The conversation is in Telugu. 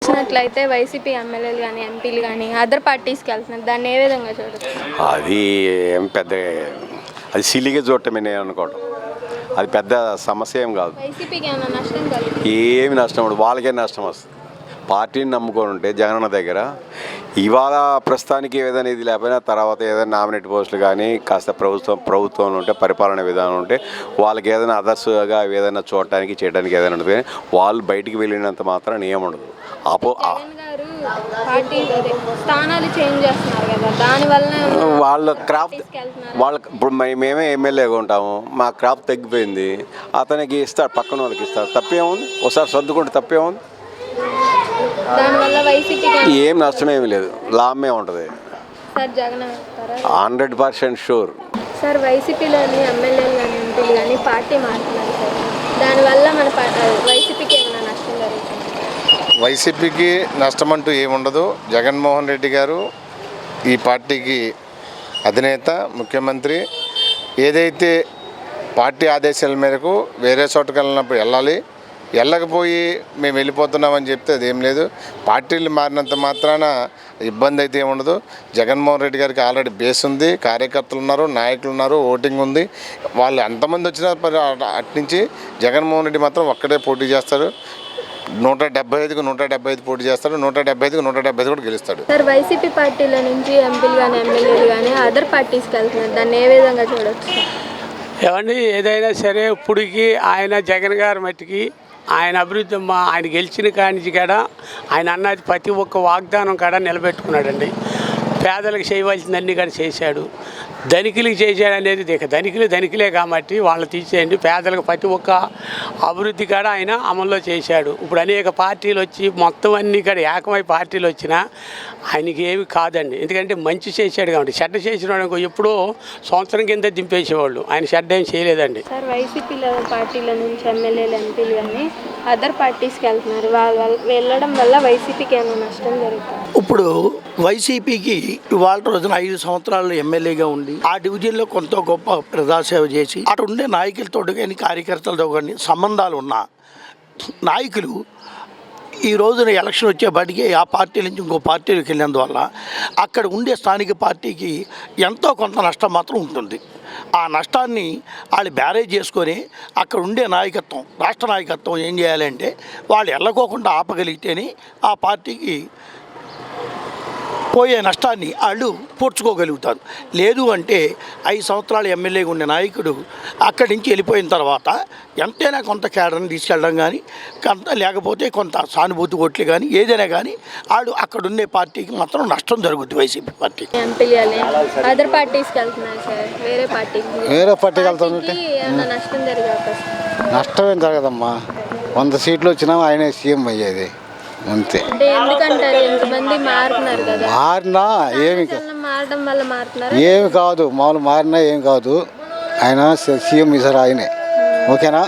చూసినట్లయితే వైసీపీ ఎమ్మెల్యేలు కానీ ఎంపీలు కానీ అదర్ పార్టీస్కి వెళ్తున్నారు, దాన్ని ఏ విధంగా చూడొచ్చు? అది ఏం పెద్ద, అది సిలిగా చూడటమే నేను అనుకోవడం. అది పెద్ద సమస్య ఏం కాదు. వైసీపీకి ఏమైనా నష్టం కలుగుతుంది? ఏమి నష్టం ఉండదు, వాళ్ళకే నష్టం వస్తుంది. పార్టీని నమ్ముకొని ఉంటే జగనన్న దగ్గర ఇవాళ ప్రస్తుతానికి ఏదైనా ఇది లేకపోయినా తర్వాత ఏదైనా నామినేట్ పోస్టులు కానీ కాస్త ప్రభుత్వంలో ఉంటే పరిపాలన విధానం ఉంటే వాళ్ళకి ఏదైనా అదర్స్గా ఏదైనా చూడటానికి చేయడానికి ఏదైనా ఉంటుంది. వాళ్ళు బయటికి వెళ్ళినంత మాత్రం ఏముండదు. స్థానాలు చేంజ్ చేస్తున్నారు కదా, దానివల్ల వాళ్ళ క్రాఫ్ట్ వాళ్ళకి ఇప్పుడు మేమే ఎమ్మెల్యేగా ఉంటాము, మా క్రాఫ్ట్ తగ్గిపోయింది, అతనికి ఇస్తారు, పక్కన వాళ్ళకి ఇస్తారు, తప్పేముంది? ఒకసారి సర్దుకుంటే తప్పేముంది? దానివల్ల వైసీపీ ఏం నష్టమేమి లేదు, లాభమే ఉంటుంది. Sir Jagan 100% sure. సార్ వైసీపీలోని ఎమ్మెల్యేలు కానీ ఎంపీలు కానీ పార్టీ మారుతున్నారు సార్, దానివల్ల మన వైసీపీకి ఏమైనా నష్టం జరుగుతుంది? వైసీపీకి నష్టం అంటూ ఏముండదు. జగన్మోహన్ రెడ్డి గారు ఈ పార్టీకి అధినేత, ముఖ్యమంత్రి. ఏదైతే పార్టీ ఆదేశాల మేరకు వేరే చోటుకు వెళ్ళినప్పుడు వెళ్ళకపోయి మేము వెళ్ళిపోతున్నామని చెప్తే అదేం లేదు. పార్టీలు మారినంత మాత్రాన ఇబ్బంది అయితే ఏముండదు. జగన్మోహన్ రెడ్డి గారికి ఆల్రెడీ బేస్ ఉంది, కార్యకర్తలు ఉన్నారు, నాయకులు ఉన్నారు, ఓటింగ్ ఉంది. వాళ్ళు ఎంతమంది వచ్చినా అట్నుంచి జగన్మోహన్ రెడ్డి మాత్రం ఒక్కడే పోటీ చేస్తారు. 175కు 175 పోటీ చేస్తాడు, 175కు 175 కూడా గెలుస్తాడు. సార్ వైసీపీ పార్టీల నుంచి ఎంపీలు కానీ ఎమ్మెల్యేలు కానీ అదర్ పార్టీస్కి వెళ్తున్నారు, దాన్ని ఏ విధంగా చూడవచ్చు? ఏమండి, ఏదైనా సరే ఇప్పటికి ఆయన జగన్ గారి మట్టికి ఆయన అభివృద్ధి ఆయన గెలిచిన కానించి కాడ ఆయన అన్నది ప్రతి ఒక్క వాగ్దానం కాడ నిలబెట్టుకున్నాడండి. పేదలకు చేయవలసిందన్నీ కానీ చేశాడు, ధనికులకి చేశాడు అనేది ధనికులే కాబట్టి వాళ్ళు తీసేయండి. పేదలకు ప్రతి ఒక్క అభివృద్ధి కాడ ఆయన అమల్లో చేశాడు. ఇప్పుడు అనేక పార్టీలు వచ్చి మొత్తం అన్ని కాడ ఏకమై పార్టీలు వచ్చినా ఆయనకి ఏమి కాదండి, ఎందుకంటే మంచి చేశాడు కాబట్టి. చెడ్డ చేసిన వాడు ఎప్పుడో సంవత్సరం కింద దింపేసేవాళ్ళు, ఆయన చెడ్డ ఏం చేయలేదండి. సార్ వైసీపీలో పార్టీల నుంచి ఎమ్మెల్యేలు ఎంపీలు కానీ అదర్ పార్టీస్కి వెళ్తున్నారు, వెళ్ళడం వల్ల వైసీపీకి ఏమైనా నష్టం జరుగుతుంది? ఇప్పుడు వైసీపీకి ఇవాళ రోజున 5 సంవత్సరాలు ఎమ్మెల్యేగా ఉండి ఆ డివిజన్లో కొంత గొప్ప ప్రజాసేవ చేసి అటు ఉండే నాయకులతో కానీ కార్యకర్తలతో కానీ సంబంధాలు ఉన్న నాయకులు ఈ రోజున ఎలక్షన్ వచ్చేపాటికి ఆ పార్టీ నుంచి ఇంకో పార్టీలోకి వెళ్ళినందువల్ల అక్కడ ఉండే స్థానిక పార్టీకి ఎంతో కొంత నష్టం మాత్రం ఉంటుంది. ఆ నష్టాన్ని వాళ్ళు బ్యారేజ్ చేసుకొని అక్కడ ఉండే నాయకత్వం, రాష్ట్ర నాయకత్వం ఏం చేయాలంటే వాళ్ళు వెళ్ళకోకుండా ఆపగలిగితేనే ఆ పార్టీకి పోయే నష్టాన్ని వాళ్ళు పూడ్చుకోగలుగుతారు. లేదు అంటే 5 సంవత్సరాలు ఎమ్మెల్యేగా ఉండే నాయకుడు అక్కడి నుంచి వెళ్ళిపోయిన తర్వాత ఎంతైనా కొంత కేడర్ని తీసుకెళ్ళడం కానీ లేకపోతే కొంత సానుభూతి ఓట్లు కానీ ఏదైనా కానీ వాళ్ళు అక్కడ ఉండే పార్టీకి మాత్రం నష్టం జరుగుతుంది. వైసీపీ పార్టీ అదర్ పార్టీస్కి వెళ్తున్నారు సార్, వేరే పార్టీకి వెళ్తానంటే నష్టం జరిగే అవకాశం? నష్టం ఏం జరగదమ్మా, 100 సీట్లు వచ్చినా ఆయనే సీఎం అయ్యేది అంతే. మారినా ఏమి కాదు, మామూలు మారినా ఏం కాదు, ఆయన సీఎం ఈసారి ఆయనే. ఓకేనా?